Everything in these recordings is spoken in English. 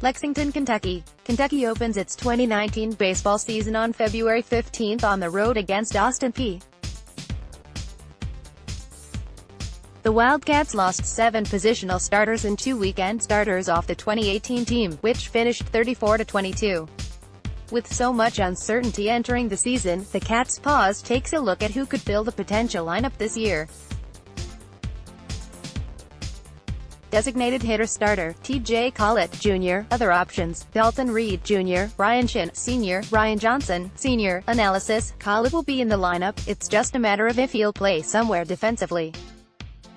Lexington, Kentucky. Kentucky opens its 2019 baseball season on February 15 on the road against Austin Peay. The Wildcats lost 7 positional starters and 2 weekend starters off the 2018 team, which finished 34-22. With so much uncertainty entering the season, the Cats' pause takes a look at who could fill the potential lineup this year. Designated hitter starter, T.J. Collett, Jr. Other options, Dalton Reed, Jr., Ryan Shinn, Sr., Ryan Johnson, Sr. Analysis, Collett will be in the lineup, it's just a matter of if he'll play somewhere defensively.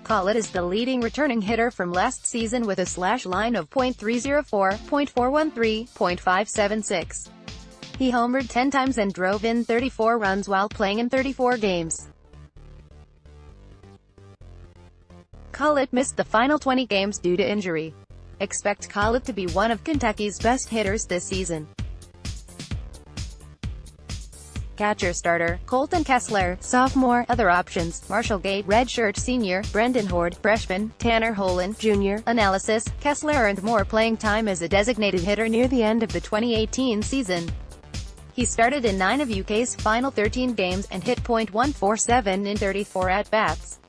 Collett is the leading returning hitter from last season with a slash line of .304, .413, .576. He homered 10 times and drove in 34 runs while playing in 34 games. Collett missed the final 20 games due to injury. Expect Collett to be one of Kentucky's best hitters this season. Catcher starter, Colton Kessler, sophomore. Other options, Marshall Gate, redshirt senior, Brendan Horde, freshman, Tanner Holland, junior. Analysis, Kessler earned more playing time as a designated hitter near the end of the 2018 season. He started in 9 of UK's final 13 games and hit .147 in 34 at-bats.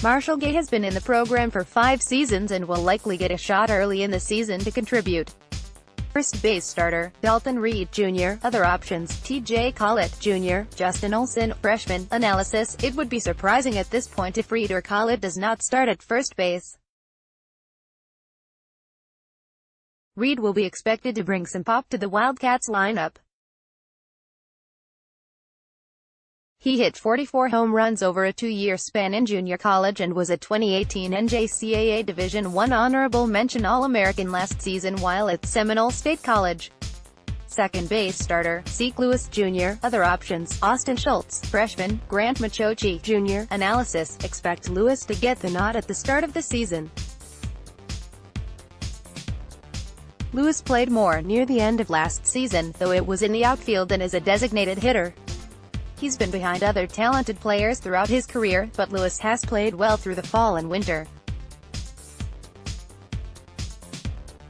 Marshall Gate has been in the program for 5 seasons and will likely get a shot early in the season to contribute. First base starter, Dalton Reed, Jr. Other options, T.J. Collett, Jr., Justin Olson, freshman. Analysis, it would be surprising at this point if Reed or Collett does not start at first base. Reed will be expected to bring some pop to the Wildcats lineup. He hit 44 home runs over a 2-year span in junior college and was a 2018 NJCAA Division I Honorable Mention All-American last season while at Seminole State College. Second base starter, Zeke Lewis, Jr. Other options, Austin Schultz, freshman, Grant Machochi, Jr. Analysis, expect Lewis to get the nod at the start of the season. Lewis played more near the end of last season, though it was in the outfield and as a designated hitter. He's been behind other talented players throughout his career, but Lewis has played well through the fall and winter.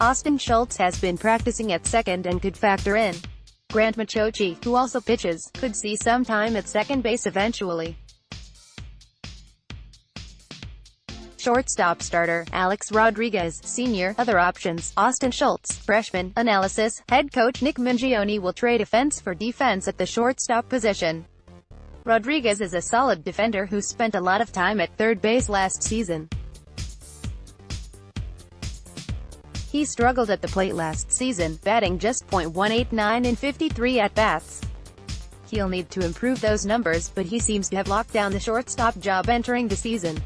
Austin Schultz has been practicing at second and could factor in. Grant Machochi, who also pitches, could see some time at second base eventually. Shortstop starter, Alex Rodriguez, Sr. Other options, Austin Schultz, freshman. Analysis, head coach Nick Mingione will trade offense for defense at the shortstop position. Rodriguez is a solid defender who spent a lot of time at third base last season. He struggled at the plate last season, batting just .189 in 53 at-bats. He'll need to improve those numbers, but he seems to have locked down the shortstop job entering the season.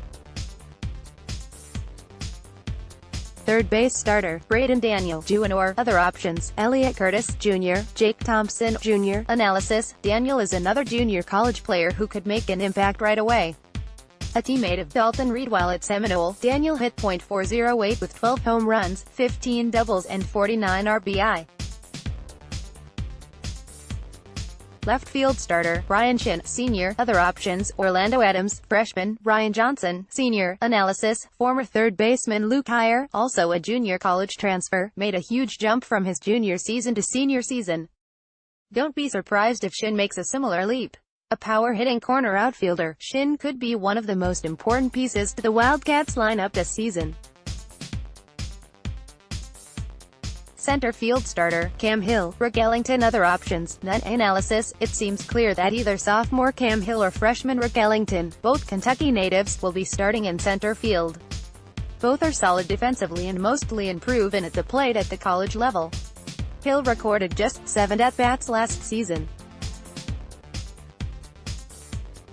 Third base starter, Braden Daniel, Jr. Other options, Elliott Curtis, Jr., Jake Thompson, Jr. Analysis, Daniel is another junior college player who could make an impact right away. A teammate of Dalton Reed while at Seminole, Daniel hit .408 with 12 home runs, 15 doubles and 49 RBI. Left field starter, Ryan Shinn, Sr. Other options, Orlando Adams, freshman, Ryan Johnson, Sr. Analysis, former third baseman Luke Heyer, also a junior college transfer, made a huge jump from his junior season to senior season. Don't be surprised if Shinn makes a similar leap. A power-hitting corner outfielder, Shinn could be one of the most important pieces to the Wildcats lineup this season. Center field starter, Cam Hill, Rick Ellington. Other options, none. Analysis, it seems clear that either sophomore Cam Hill or freshman Rick Ellington, both Kentucky natives, will be starting in center field. Both are solid defensively and mostly unproven at the plate at the college level. Hill recorded just 7 at-bats last season.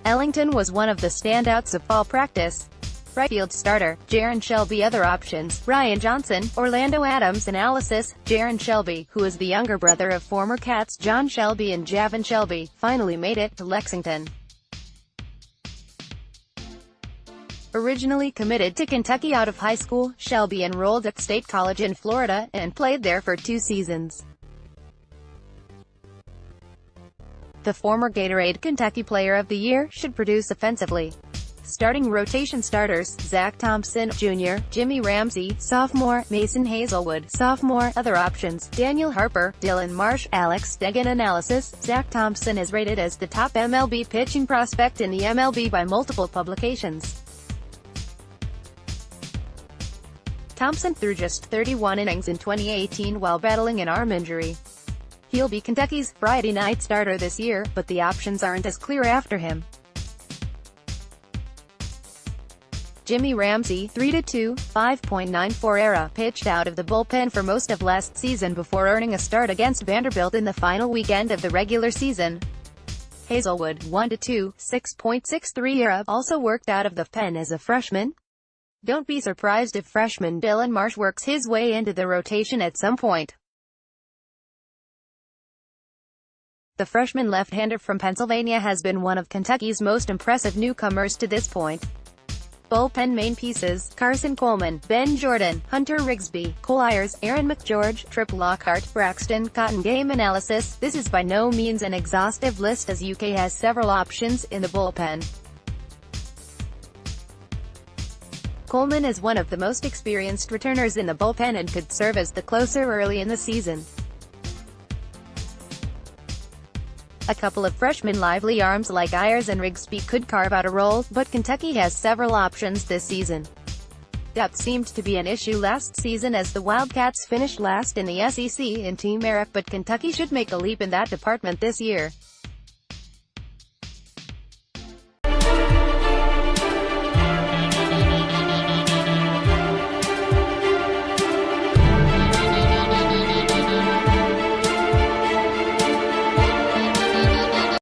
Ellington was one of the standouts of fall practice. Right field starter, Jaron Shelby. Other options, Ryan Johnson, Orlando Adams. Analysis, Jaron Shelby, who is the younger brother of former Cats John Shelby and Javon Shelby, finally made it to Lexington. Originally committed to Kentucky out of high school, Shelby enrolled at State College in Florida, and played there for 2 seasons. The former Gatorade Kentucky Player of the Year should produce offensively. Starting rotation starters: Zach Thompson, Jr., Jimmy Ramsey, sophomore; Mason Hazelwood, sophomore. Other options: Daniel Harper, Dylan Marsh. Alex Degan analysis: Zach Thompson is rated as the top MLB pitching prospect in the MLB by multiple publications. Thompson threw just 31 innings in 2018 while battling an arm injury. He'll be Kentucky's Friday night starter this year, but the options aren't as clear after him. Jimmy Ramsey, 3-2, 5.94 ERA, pitched out of the bullpen for most of last season before earning a start against Vanderbilt in the final weekend of the regular season. Hazelwood, 1-2, 6.63 ERA, also worked out of the pen as a freshman. Don't be surprised if freshman Dylan Marsh works his way into the rotation at some point. The freshman left-hander from Pennsylvania has been one of Kentucky's most impressive newcomers to this point. Bullpen main pieces: Carson Coleman, Ben Jordan, Hunter Rigsby, Cole Ayers, Aaron McGeorge, Trip Lockhart, Braxton Cotton. Game analysis: this is by no means an exhaustive list as UK has several options in the bullpen. Coleman is one of the most experienced returners in the bullpen and could serve as the closer early in the season. A couple of freshman lively arms like Ayers and Rigsby could carve out a role, but Kentucky has several options this season. Depth seemed to be an issue last season as the Wildcats finished last in the SEC in team merit, but Kentucky should make a leap in that department this year.